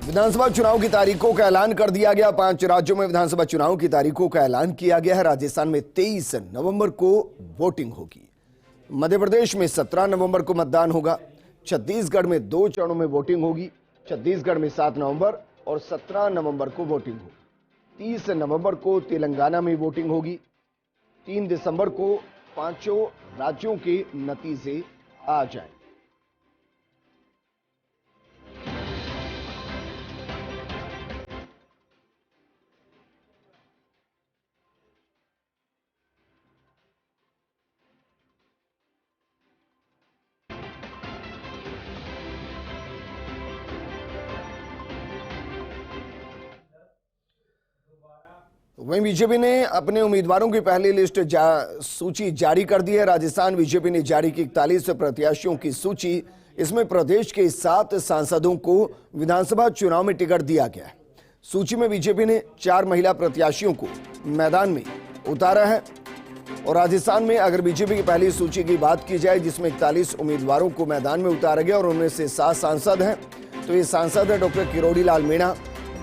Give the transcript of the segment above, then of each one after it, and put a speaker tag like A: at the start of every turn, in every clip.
A: विधानसभा चुनाव की तारीखों का ऐलान कर दिया गया। 5 राज्यों में विधानसभा चुनाव की तारीखों का ऐलान किया गया है। राजस्थान में 23 नवंबर को वोटिंग होगी। मध्य प्रदेश में 17 नवंबर को मतदान होगा। छत्तीसगढ़ में 2 चरणों में वोटिंग होगी। छत्तीसगढ़ में 7 नवंबर और 17 नवंबर को वोटिंग होगी। 30 नवंबर को तेलंगाना में वोटिंग होगी। 3 दिसंबर को 5 राज्यों के नतीजे आ जाएंगे। वहीं बीजेपी ने अपने उम्मीदवारों की पहली लिस्ट सूची जारी कर दी है। राजस्थान बीजेपी ने जारी की 41 प्रत्याशियों की सूची। इसमें प्रदेश के 7 सांसदों को विधानसभा चुनाव में टिकट दिया गया है। सूची में बीजेपी ने 4 महिला प्रत्याशियों को मैदान में उतारा है। और राजस्थान में अगर बीजेपी की पहली सूची की बात की जाए, जिसमें 41 उम्मीदवारों को मैदान में उतारा गया और उनमें से 7 सांसद हैं, तो ये सांसद है डॉक्टर किरोड़ी लाल मीणा,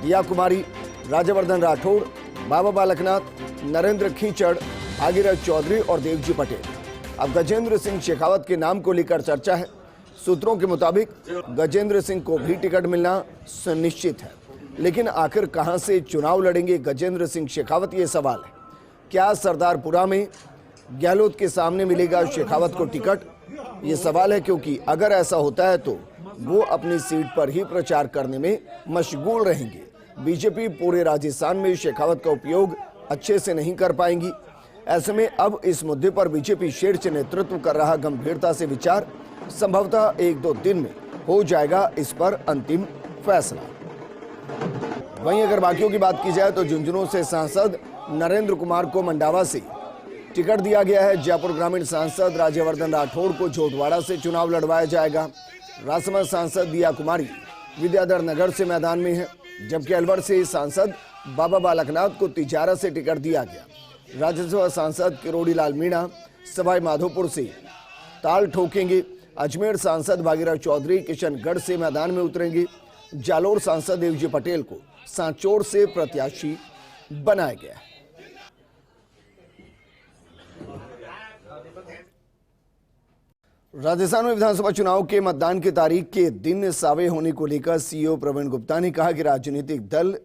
A: दिया कुमारी, राज्यवर्धन राठौड़, बाबा बालकनाथ, नरेंद्र खींचड़, भागीरथ चौधरी और देवजी पटेल। अब गजेंद्र सिंह शेखावत के नाम को लेकर चर्चा है। सूत्रों के मुताबिक गजेंद्र सिंह को भी टिकट मिलना सुनिश्चित है। लेकिन आखिर कहां से चुनाव लड़ेंगे गजेंद्र सिंह शेखावत, ये सवाल है। क्या सरदारपुरा में गहलोत के सामने मिलेगा शेखावत को टिकट, ये सवाल है। क्योंकि अगर ऐसा होता है तो वो अपनी सीट पर ही प्रचार करने में मशगूल रहेंगे। बीजेपी पूरे राजस्थान में शेखावत का उपयोग अच्छे से नहीं कर पाएंगी। ऐसे में अब इस मुद्दे पर बीजेपी शीर्ष नेतृत्व कर रहा गंभीरता से विचार। संभवतः 1-2 दिन में हो जाएगा इस पर अंतिम फैसला। वहीं अगर बाकियों की बात की जाए तो झुंझुनू से सांसद नरेंद्र कुमार को मंडावा से टिकट दिया गया है। जयपुर ग्रामीण सांसद राज्यवर्धन राठौड़ को झोटवाड़ा से चुनाव लड़वाया जाएगा। राजसमंद सांसद दिया कुमारी विद्याधर नगर से मैदान में है, जबकि अलवर से सांसद बाबा बालकनाथ को तिजारा से टिकट दिया गया। राज्यसभा सांसद किरोड़ी लाल मीणा सवाई माधोपुर से ताल ठोकेंगे। अजमेर सांसद भागीरथ चौधरी किशनगढ़ से मैदान में उतरेंगे। जालोर सांसद देवजी पटेल को सांचौर से प्रत्याशी बनाया गया है। राजस्थान में विधानसभा चुनाव के मतदान की तारीख के दिन सावे होने को लेकर सीईओ प्रवीण गुप्ता ने कहा कि राजनीतिक दल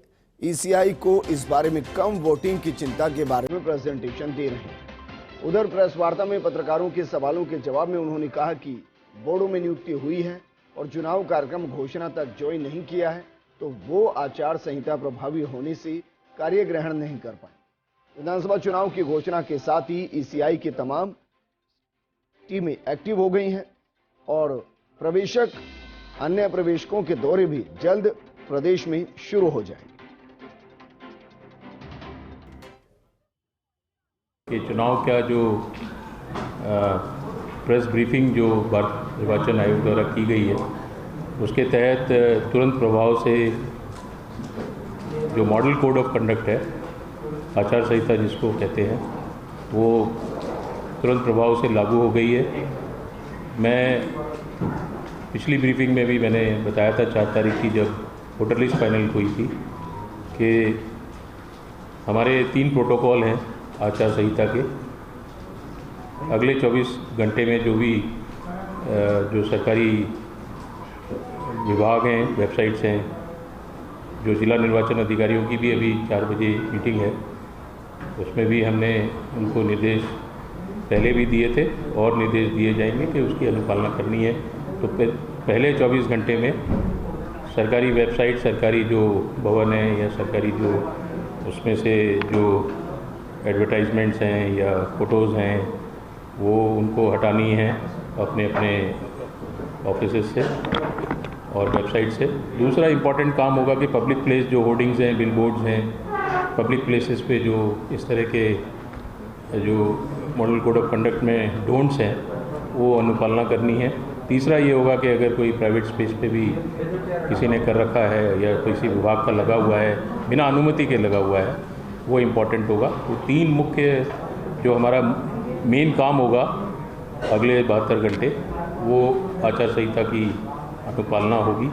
A: ईसीआई को इस बारे में कम वोटिंग की चिंता के बारे में प्रेजेंटेशन दे रहे हैं। उधर प्रेस वार्ता में पत्रकारों के सवालों के जवाब में उन्होंने कहा कि बोर्डों में नियुक्ति हुई है और चुनाव कार्यक्रम घोषणा तक ज्वाइन नहीं किया है, तो वो आचार संहिता प्रभावी होने से कार्य ग्रहण नहीं कर पाए। विधानसभा चुनाव की घोषणा के साथ ही ईसीआई की तमाम टीमें एक्टिव हो गई हैं और प्रवेशक अन्य प्रवेशकों के दौरे भी जल्द प्रदेश में शुरू हो जाएंगे।
B: ये चुनाव का जो प्रेस ब्रीफिंग जो भारत निर्वाचन आयोग द्वारा की गई है, उसके तहत तुरंत प्रभाव से जो मॉडल कोड ऑफ कंडक्ट है, आचार संहिता जिसको कहते हैं, वो तुरंत प्रभाव से लागू हो गई है। मैं पिछली ब्रीफिंग में भी मैंने बताया था 4 तारीख की, जब वोटर लिस्ट फाइनल हुई थी, कि हमारे 3 प्रोटोकॉल हैं आचार संहिता के। अगले 24 घंटे में जो भी जो सरकारी विभाग हैं, वेबसाइट्स हैं, जो जिला निर्वाचन अधिकारियों की भी अभी 4 बजे मीटिंग है, उसमें भी हमने उनको निर्देश पहले भी दिए थे और निर्देश दिए जाएंगे कि उसकी अनुपालना करनी है। तो पहले 24 घंटे में सरकारी वेबसाइट, सरकारी जो भवन है या सरकारी जो उसमें से जो एडवर्टाइजमेंट्स हैं या फ़ोटोज़ हैं, वो उनको हटानी है अपने अपने ऑफिसेस से और वेबसाइट से। दूसरा इम्पॉर्टेंट काम होगा कि पब्लिक प्लेस जो होर्डिंग्स हैं, बिलबोर्ड्स हैं, पब्लिक प्लेसेस पे जो इस तरह के जो मॉडल कोड ऑफ कंडक्ट में डोंट्स हैं, वो अनुपालना करनी है। तीसरा ये होगा कि अगर कोई प्राइवेट स्पेस पे भी किसी ने कर रखा है या किसी विभाग का लगा हुआ है, बिना अनुमति के लगा हुआ है, वो इम्पॉर्टेंट होगा। तो 3 मुख्य जो हमारा मेन काम होगा अगले 72 घंटे, वो आचार संहिता की अनुपालना होगी।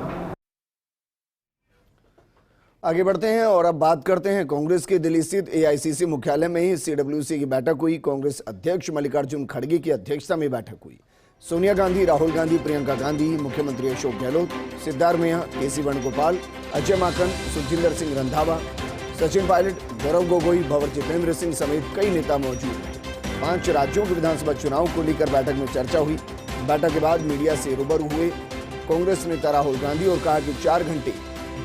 A: आगे बढ़ते हैं और अब बात करते हैं कांग्रेस के दिल्ली स्थित एआईसीसी मुख्यालय में ही सीडब्ल्यूसी की बैठक हुई। कांग्रेस अध्यक्ष मल्लिकार्जुन खड़गे की अध्यक्षता में बैठक हुई। सोनिया गांधी, राहुल गांधी, प्रियंका गांधी, मुख्यमंत्री अशोक गहलोत, सिद्धार्थ मैया, केसी वेणुगोपाल, अजय माकन, सुखजिंदर सिंह रंधावा, सचिन पायलट, गौरव गोगोई, भंवर जितेंद्र सिंह समेत कई नेता मौजूद हैं। 5 राज्यों के विधानसभा चुनाव को लेकर बैठक में चर्चा हुई। बैठक के बाद मीडिया से रूबरू हुए कांग्रेस नेता राहुल गांधी और कहा कि 4 घंटे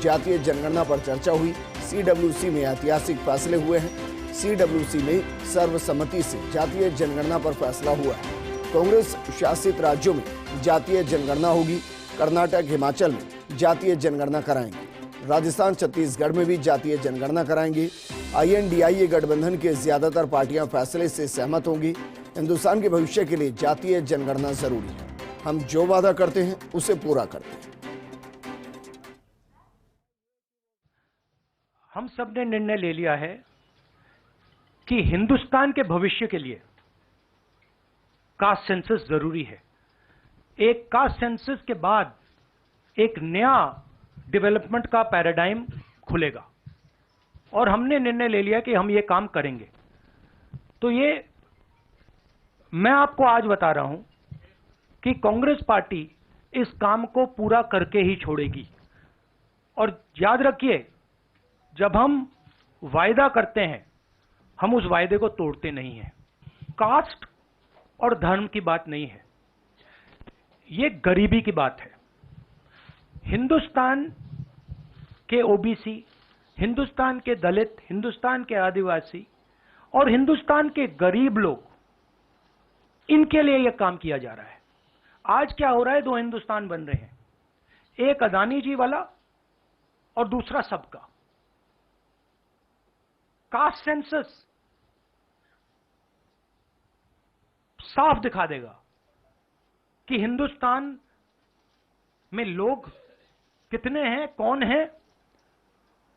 A: जातीय जनगणना पर चर्चा हुई। सीडब्ल्यूसी में ऐतिहासिक फैसले हुए हैं। सीडब्ल्यूसी में सर्वसम्मति से जातीय जनगणना पर फैसला हुआ है। कांग्रेस शासित राज्यों में जातीय जनगणना होगी। कर्नाटक, हिमाचल में जातीय जनगणना कराएंगे। राजस्थान, छत्तीसगढ़ में भी जातीय जनगणना कराएंगे। INDIA गठबंधन के ज्यादातर पार्टियां फैसले से सहमत होंगी। हिंदुस्तान के भविष्य के लिए जातीय जनगणना जरूरी है। हम जो वादा करते हैं उसे पूरा करते हैं।
C: हम सब ने निर्णय ले लिया है कि हिंदुस्तान के भविष्य के लिए कास्ट सेंसस जरूरी है। एक कास्ट सेंसस के बाद एक नया डेवलपमेंट का पैराडाइम खुलेगा और हमने निर्णय ले लिया कि हम ये काम करेंगे। तो ये मैं आपको आज बता रहा हूं कि कांग्रेस पार्टी इस काम को पूरा करके ही छोड़ेगी। और याद रखिए, जब हम वायदा करते हैं हम उस वायदे को तोड़ते नहीं हैं। कास्ट और धर्म की बात नहीं है, ये गरीबी की बात है। हिंदुस्तान के ओबीसी, हिंदुस्तान के दलित, हिंदुस्तान के आदिवासी और हिंदुस्तान के गरीब लोग, इनके लिए यह काम किया जा रहा है। आज क्या हो रहा है, 2 हिंदुस्तान बन रहे हैं, एक अदानी जी वाला और दूसरा सबका। कास्ट सेंसस साफ दिखा देगा कि हिंदुस्तान में लोग कितने हैं, कौन है,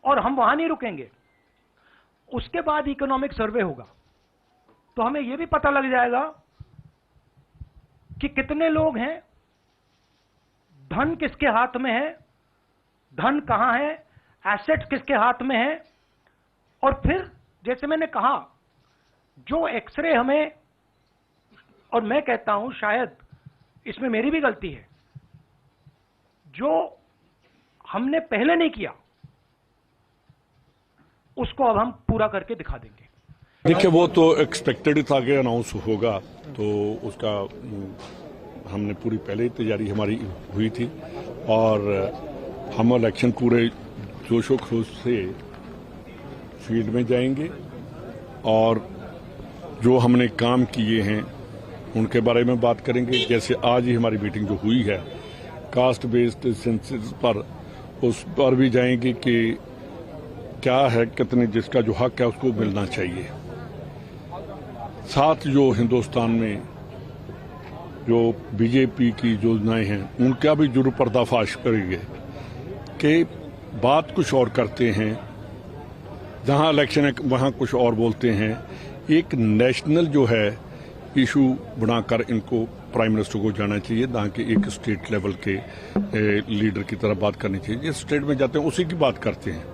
C: और हम वहां नहीं रुकेंगे। उसके बाद इकोनॉमिक सर्वे होगा तो हमें यह भी पता लग जाएगा कि कितने लोग हैं, धन किसके हाथ में है, धन कहां है, एसेट किसके हाथ में है। और फिर जैसे मैंने कहा, जो एक्सरे हमें, और मैं कहता हूं शायद इसमें मेरी भी गलती है, जो हमने पहले नहीं किया उसको अब हम पूरा करके दिखा देंगे।
D: देखिए, वो तो एक्सपेक्टेड था कि अनाउंस होगा, तो उसका हमने पूरी पहले ही तैयारी हमारी हुई थी और हम इलेक्शन पूरे जोशो खरोश से फील्ड में जाएंगे और जो हमने काम किए हैं उनके बारे में बात करेंगे। जैसे आज ही हमारी मीटिंग जो हुई है कास्ट बेस्ड सेंसस पर, उस पर भी जाएंगे कि क्या है, कितने, जिसका जो हक है उसको मिलना चाहिए। साथ जो हिंदुस्तान में जो बीजेपी की योजनाएं हैं उनका भी जरूर पर्दाफाश करेंगे कि बात कुछ और करते हैं, जहां इलेक्शन है वहां कुछ और बोलते हैं। एक नेशनल जो है इशू बनाकर इनको प्राइम मिनिस्टर को जाना चाहिए, ना कि एक स्टेट लेवल के लीडर की तरह बात करनी चाहिए। जिस स्टेट में जाते हैं उसी की बात करते हैं,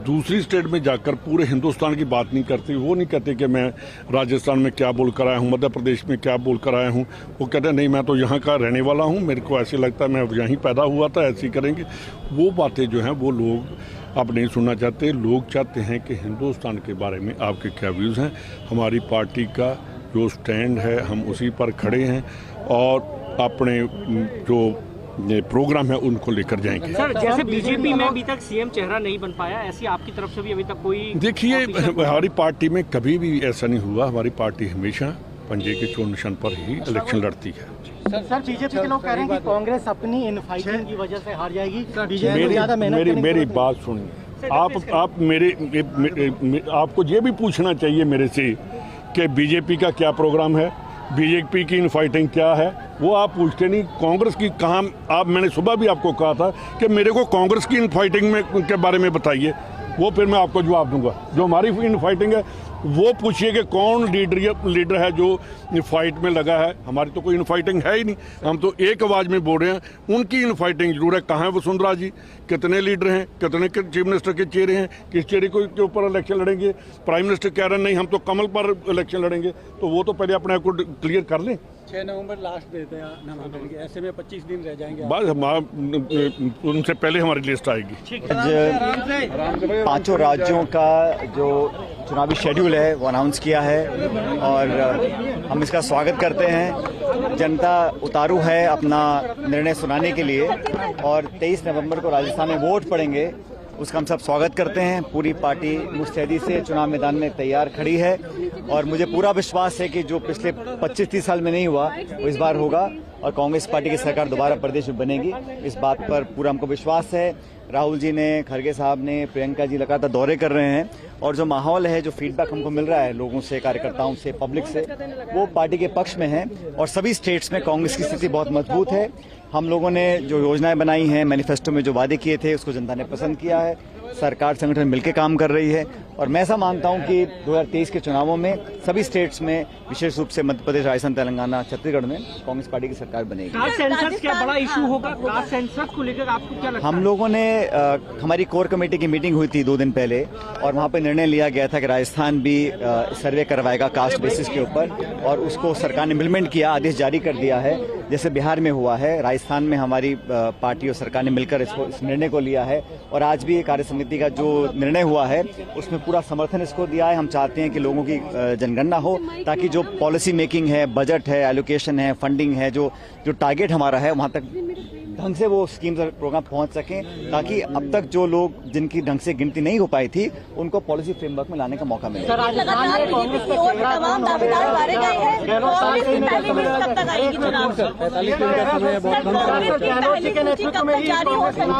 D: दूसरी स्टेट में जाकर पूरे हिंदुस्तान की बात नहीं करते। वो नहीं कहते कि मैं राजस्थान में क्या बोल कर आया हूँ, मध्य प्रदेश में क्या बोल कर आया हूँ। वो कहते हैं नहीं, मैं तो यहाँ का रहने वाला हूँ, मेरे को ऐसे लगता है मैं यहीं पैदा हुआ था, ऐसे ही करेंगे। वो बातें जो हैं वो लोग अब नहीं सुनना चाहते। लोग चाहते हैं कि हिंदुस्तान के बारे में आपके क्या व्यूज़ हैं। हमारी पार्टी का जो स्टैंड है हम उसी पर खड़े हैं और अपने जो ये प्रोग्राम है उनको लेकर जाएंगे।
E: सर, जैसे बीजेपी में अभी तक सीएम चेहरा नहीं बन पाया, ऐसी आपकी तरफ से भी अभी तक कोई?
D: देखिए, हमारी पार्टी में कभी भी ऐसा नहीं हुआ। हमारी पार्टी हमेशा पंजे के चोर निशान पर ही इलेक्शन लड़ती है।
F: सर, बीजेपी के लोग कह रहे हैं कि कांग्रेस अपनी इनफाइटिंग की वजह से हार जाएगी। बीजेपी ज्यादा मेहनत
D: मेरी बात सुनिए। आप मेरे आपको ये भी पूछना चाहिए मेरे से कि बीजेपी का क्या प्रोग्राम है, बीजेपी की इनफाइटिंग क्या है, वो आप पूछते नहीं। कांग्रेस की कहाँ, आप, मैंने सुबह भी आपको कहा था कि मेरे को कांग्रेस की इनफाइटिंग में के बारे में बताइए। वो फिर मैं आपको जवाब दूंगा। जो हमारी इन फाइटिंग है वो पूछिए कि कौन लीडर है जो फाइट में लगा है। हमारी तो कोई इन फाइटिंग है ही नहीं, हम तो एक आवाज़ में बोल रहे हैं। उनकी इन फाइटिंग जरूर है। कहाँ है वसुंधरा जी, कितने लीडर हैं, कितने चीफ मिनिस्टर के चेहरे हैं, किस चेहरे के ऊपर इलेक्शन लड़ेंगे। प्राइम मिनिस्टर कह रहे हैं नहीं हम तो कमल पर इलेक्शन लड़ेंगे, तो वो तो पहले अपने आप को क्लियर कर लें।
G: 6 नवंबर लास्ट देते हैं नामांकन की, ऐसे में 25 दिन रह जाएंगे।
D: बस उनसे पहले हमारी लिस्ट आएगी।
H: आज 5 राज्यों का जो चुनावी शेड्यूल है वो अनाउंस किया है और हम इसका स्वागत करते हैं। जनता उतारू है अपना निर्णय सुनाने के लिए और 23 नवंबर को राजस्थान में वोट पड़ेंगे, उसका हम सब स्वागत करते हैं। पूरी पार्टी मुस्तैदी से चुनाव मैदान में तैयार खड़ी है और मुझे पूरा विश्वास है कि जो पिछले 25-30 साल में नहीं हुआ वो इस बार होगा और कांग्रेस पार्टी की सरकार दोबारा प्रदेश में बनेगी। इस बात पर पूरा हमको विश्वास है। राहुल जी ने, खड़गे साहब ने, प्रियंका जी लगातार दौरे कर रहे हैं और जो माहौल है, जो फीडबैक हमको मिल रहा है लोगों से, कार्यकर्ताओं से, पब्लिक से, वो पार्टी के पक्ष में है और सभी स्टेट्स में कांग्रेस की स्थिति बहुत मजबूत है। हम लोगों ने जो योजनाएं बनाई हैं, मैनिफेस्टो में जो वादे किए थे, उसको जनता ने पसंद किया है। सरकार संगठन मिलकर काम कर रही है और मैं ऐसा मानता हूं कि 2023 के चुनावों में सभी स्टेट्स में, विशेष रूप से मध्य प्रदेश, राजस्थान, तेलंगाना, छत्तीसगढ़ में कांग्रेस पार्टी की सरकार बनेगी।
E: कास्ट सेंसस क्या बड़ा इशू होगा? कास्ट सेंसस को लेकर आपको क्या लगता है?
H: हम लोगों ने हमारी कोर कमेटी की मीटिंग हुई थी 2 दिन पहले और वहां पर निर्णय लिया गया था कि राजस्थान भी सर्वे करवाएगा कास्ट बेसिस के ऊपर और उसको सरकार ने इम्प्लीमेंट किया, आदेश जारी कर दिया है। जैसे बिहार में हुआ है, राजस्थान में हमारी पार्टी और सरकार ने मिलकर इस निर्णय को लिया है और आज भी कार्य समिति का जो निर्णय हुआ है उसमें पूरा समर्थन इसको दिया है। हम चाहते हैं कि लोगों की जनगणना हो ताकि जो पॉलिसी मेकिंग है, बजट है, एलोकेशन है, फंडिंग है, जो टारगेट हमारा है वहां तक ढंग से वो स्कीम्स और प्रोग्राम पहुंच सकें ताकि अब तक जो लोग जिनकी ढंग से गिनती नहीं हो पाई थी उनको पॉलिसी फ्रेमवर्क में लाने का मौका मिले।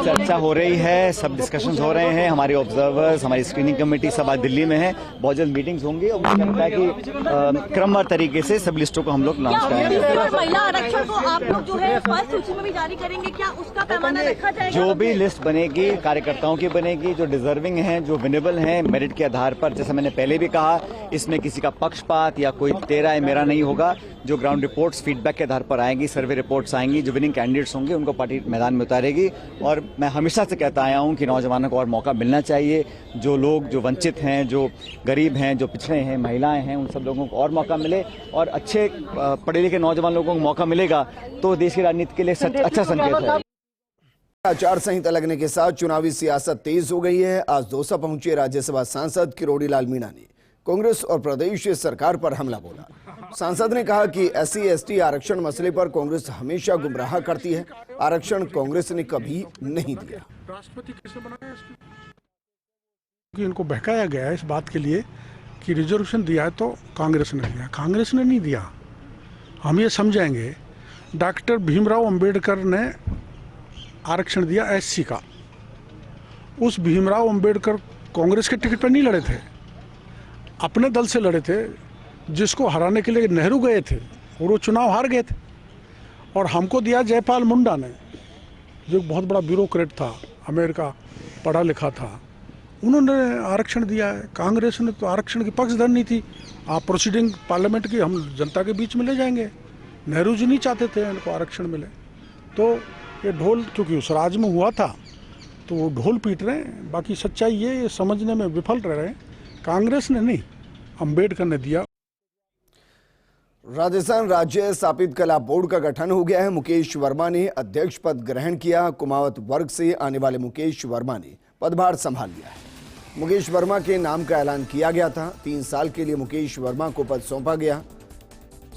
H: चर्चा हो रही है, सब डिस्कशंस हो रहे हैं। हमारे ऑब्जर्वर्स, हमारी स्क्रीनिंग कमेटी सब आज दिल्ली में है। बहुत जल्द मीटिंग्स होंगी और मुझे लगता है कि क्रमवार तरीके से सब लिस्टों को हम लोग लॉन्च करेंगे।
I: महिला आरक्षण को आप लोग जो है फर्स्ट सूची में भी जारी करेंगे, क्या उसका पैमाना रखा जाएगा?
H: जो भी लिस्ट बनेगी कार्यकर्ताओं की बनेगी, जो डिजर्विंग हैं, जो विनेबल हैं, मेरिट के आधार पर। जैसे मैंने पहले भी कहा, इसमें किसी का पक्षपात या कोई तेरा है मेरा नहीं होगा। जो ग्राउंड रिपोर्ट्स फीडबैक के आधार पर आएंगी, सर्वे रिपोर्ट्स आएंगी, जो विनिंग कैंडिडेट्स होंगे उनको पार्टी मैदान में उतारेगी। और मैं हमेशा से कहता आया हूं कि नौजवानों को और मौका मिलना चाहिए। जो लोग जो वंचित हैं, जो गरीब हैं, जो पिछड़े हैं, महिलाएं हैं, उन सब लोगों को और मौका मिले और अच्छे पढ़े लिखे नौजवान लोगों को मौका मिलेगा तो देश की राजनीति के लिए अच्छा संकेत है।
A: आचार संहिता लगने के साथ चुनावी सियासत तेज हो गई है। आज दौसा पहुंचे राज्यसभा सांसद किरोड़ी लाल मीणा ने कांग्रेस और प्रदेश सरकार पर हमला बोला। सांसद ने कहा कि SC/ST आरक्षण मसले पर कांग्रेस हमेशा गुमराह करती है। आरक्षण कांग्रेस ने कभी नहीं दिया।
D: राष्ट्रपति कैसे बनाया इसको? इनको बहकाया गया है इस बात के लिए कि रिजर्वेशन दिया है तो कांग्रेस ने दिया। कांग्रेस ने नहीं दिया। हम ये समझेंगे डॉक्टर भीमराव अंबेडकर ने आरक्षण दिया SC का। उस भीमराव अंबेडकर कांग्रेस के टिकट पर नहीं लड़े थे, अपने दल से लड़े थे, जिसको हराने के लिए नेहरू गए थे और वो चुनाव हार गए थे। और हमको दिया जयपाल मुंडा ने, जो बहुत बड़ा ब्यूरोक्रेट था, अमेरिका पढ़ा लिखा था, उन्होंने आरक्षण दिया है। कांग्रेस ने तो आरक्षण की पक्षधर नहीं थी। आप प्रोसीडिंग पार्लियामेंट की हम जनता के बीच में ले जाएंगे। नेहरू जी नहीं चाहते थे इनको आरक्षण मिले, तो ये ढोल क्योंकि उस राज में हुआ था तो वो ढोल पीट रहे हैं। बाकी सच्चाई ये समझने में विफल रह रहे हैं। कांग्रेस ने नहीं, अंबेडकर ने दिया।
A: राजस्थान राज्य स्थापित कला बोर्ड का गठन हो गया है। मुकेश वर्मा ने अध्यक्ष पद ग्रहण किया। कुमावत वर्ग से आने वाले मुकेश वर्मा ने पदभार संभाल लिया है। मुकेश वर्मा के नाम का ऐलान किया गया था। 3 साल के लिए मुकेश वर्मा को पद सौंपा गया।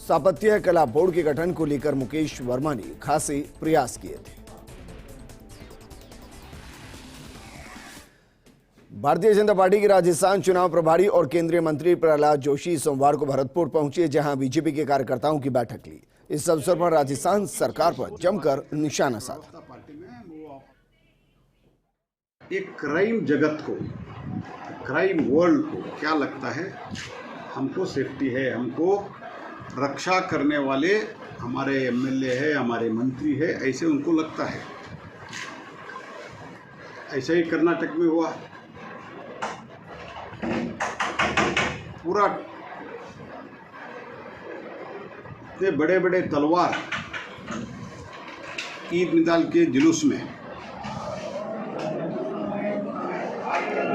A: स्थापत्य कला बोर्ड के गठन को लेकर मुकेश वर्मा ने खासे प्रयास किए थे। भारतीय जनता पार्टी के राजस्थान चुनाव प्रभारी और केंद्रीय मंत्री प्रहलाद जोशी सोमवार को भरतपुर पहुंचे, जहां बीजेपी के कार्यकर्ताओं की बैठक ली। इस अवसर पर राजस्थान सरकार पर जमकर निशाना साधा।
J: एक क्राइम जगत को, क्राइम वर्ल्ड को क्या लगता है, हमको सेफ्टी है, हमको रक्षा करने वाले हमारे MLA है, हमारे मंत्री है, ऐसे उनको लगता है। ऐसा ही कर्नाटक में हुआ, पूरा इतने बड़े बड़े तलवार ईद मिसाल के जुलूस में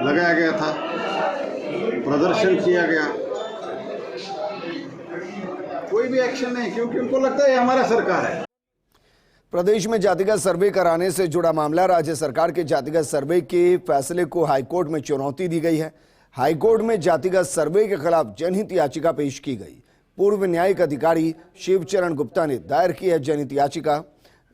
J: लगाया गया था, प्रदर्शन किया गया, कोई भी एक्शन नहीं, क्योंकि उनको लगता है हमारा सरकार है।
A: प्रदेश में जातिगत सर्वे कराने से जुड़ा मामला, राज्य सरकार के जातिगत सर्वे के फैसले को हाईकोर्ट में चुनौती दी गई है। हाईकोर्ट में जातिगत सर्वे के खिलाफ जनहित याचिका पेश की गई। पूर्व न्यायिक अधिकारी शिवचरण गुप्ता ने दायर की है जनहित याचिका।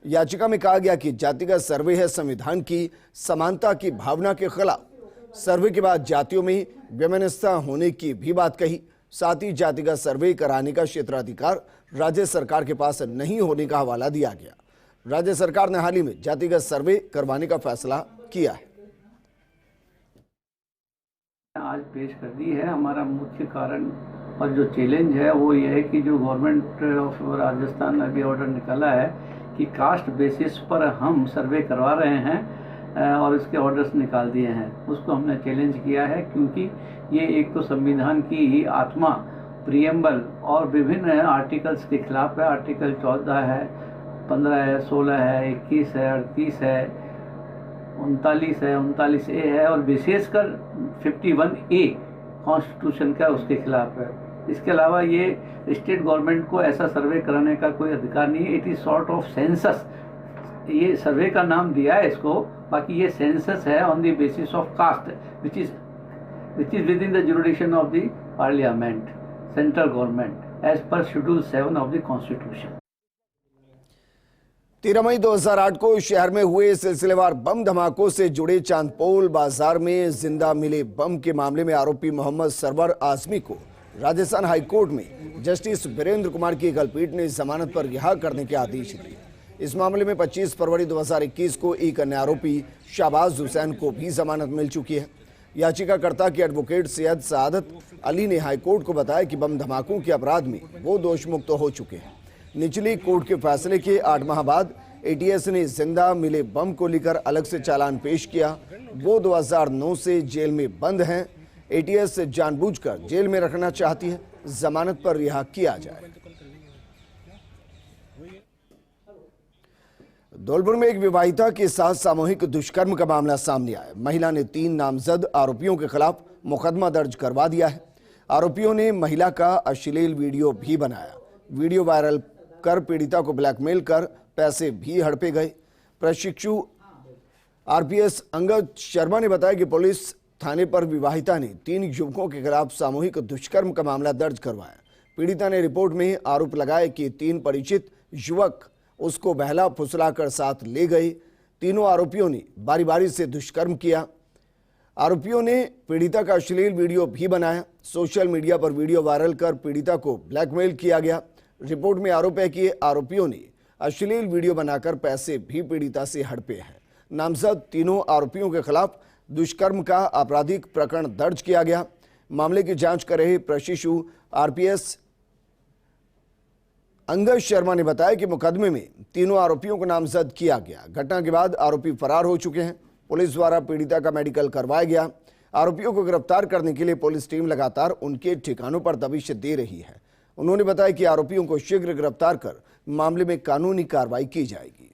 A: याचिका में कहा गया कि जातिगत सर्वे है संविधान की समानता की भावना के खिलाफ। सर्वे के बाद जातियों में वैमनस्यता होने की भी बात कही। साथ ही जातिगत सर्वे कराने का क्षेत्राधिकार राज्य सरकार के पास नहीं होने का हवाला दिया गया। राज्य सरकार ने हाल ही में जातिगत सर्वे करवाने का फैसला किया है।
K: आज पेश कर दी है। हमारा मुख्य कारण और जो चैलेंज है वो ये है कि जो गवर्नमेंट ऑफ राजस्थान ने अभी ऑर्डर निकाला है कि कास्ट बेसिस पर हम सर्वे करवा रहे हैं और इसके ऑर्डर्स निकाल दिए हैं, उसको हमने चैलेंज किया है, क्योंकि ये एक तो संविधान की ही आत्मा प्रियम्बल और विभिन्न आर्टिकल्स के खिलाफ है। आर्टिकल 14 है, 15 है, 16 है, 21 है, 38 है, 39 है, 39A है और विशेषकर 51A कॉन्स्टिट्यूशन का उसके खिलाफ है। इसके अलावा ये स्टेट गवर्नमेंट को ऐसा सर्वे कराने का कोई अधिकार नहीं है। It is sort of census, ये सर्वे का नाम दिया है इसको, बाकी ये सेंसस है on the basis of caste which is within the jurisdiction of the parliament, central government as per schedule 7 of the constitution.
A: 13 मई 2008 को शहर में हुए सिलसिलेवार बम धमाकों से जुड़े चांदपोल बाजार में जिंदा मिले बम के मामले में आरोपी मोहम्मद सरवर आजमी को राजस्थान हाईकोर्ट में जस्टिस वीरेंद्र कुमार की एकलपीठ ने जमानत पर रिहा करने के आदेश दिए। इस मामले में 25 फरवरी 2021 को एक अन्य आरोपी शाहबाज हुसैन को भी जमानत मिल चुकी है। याचिकाकर्ता के एडवोकेट सैयद सादत अली ने हाईकोर्ट को बताया कि बम धमाकों के अपराध में वो दोषमुक्त हो चुके हैं। निचली कोर्ट के फैसले के 8 माह बाद एटीएस ने जिंदा मिले बम को लेकर अलग से चालान पेश किया। वो 2009 से जेल में बंद हैं। एटीएस जानबूझकर जेल में रखना चाहती है, जमानत पर रिहा किया जाए। धौलपुर में एक विवाहिता के साथ सामूहिक दुष्कर्म का मामला सामने आया। महिला ने 3 नामजद आरोपियों के खिलाफ मुकदमा दर्ज करवा दिया है। आरोपियों ने महिला का अश्लील वीडियो भी बनाया। वीडियो वायरल कर पीड़िता को ब्लैकमेल कर पैसे भी हड़पे गए। प्रशिक्षु आरपीएस अंगद शर्मा ने बताया कि पुलिस थाने पर विवाहिता ने 3 युवकों के खिलाफ सामूहिक दुष्कर्म का मामला दर्ज करवाया। पीड़िता ने रिपोर्ट में आरोप लगाया कि 3 परिचित युवक उसको बहला फुसलाकर साथ ले गए। तीनों आरोपियों ने बारी बारी से दुष्कर्म किया। आरोपियों ने पीड़िता का अश्लील वीडियो भी बनाया। सोशल मीडिया पर वीडियो वायरल कर पीड़िता को ब्लैकमेल किया गया। रिपोर्ट में आरोप है कि आरोपियों ने अश्लील वीडियो बनाकर पैसे भी पीड़िता से हड़पे हैं। नामजद तीनों आरोपियों के खिलाफ दुष्कर्म का आपराधिक प्रकरण दर्ज किया गया। मामले की जांच कर रहे प्रशिक्षु आरपीएस अंगद शर्मा ने बताया कि मुकदमे में तीनों आरोपियों को नामजद किया गया। घटना के बाद आरोपी फरार हो चुके हैं। पुलिस द्वारा पीड़िता का मेडिकल करवाया गया। आरोपियों को गिरफ्तार करने के लिए पुलिस टीम लगातार उनके ठिकानों पर दबिश दे रही है। उन्होंने बताया कि आरोपियों को शीघ्र गिरफ्तार कर मामले में कानूनी कार्रवाई की जाएगी।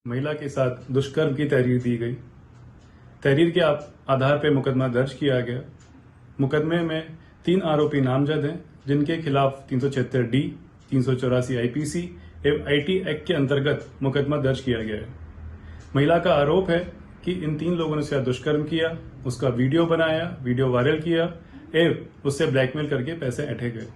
L: महिला के साथ दुष्कर्म की तहरीर दी गई। तहरीर के आधार पर मुकदमा दर्ज किया गया। मुकदमे में 3 आरोपी नामजद हैं, जिनके खिलाफ 376D, 384 IPC एवं IT एक्ट के अंतर्गत मुकदमा दर्ज किया गया है। महिला का आरोप है कि इन 3 लोगों ने उसका दुष्कर्म किया, उसका वीडियो बनाया, वीडियो वायरल किया एवं उससे ब्लैकमेल करके पैसे ऐंठे गए।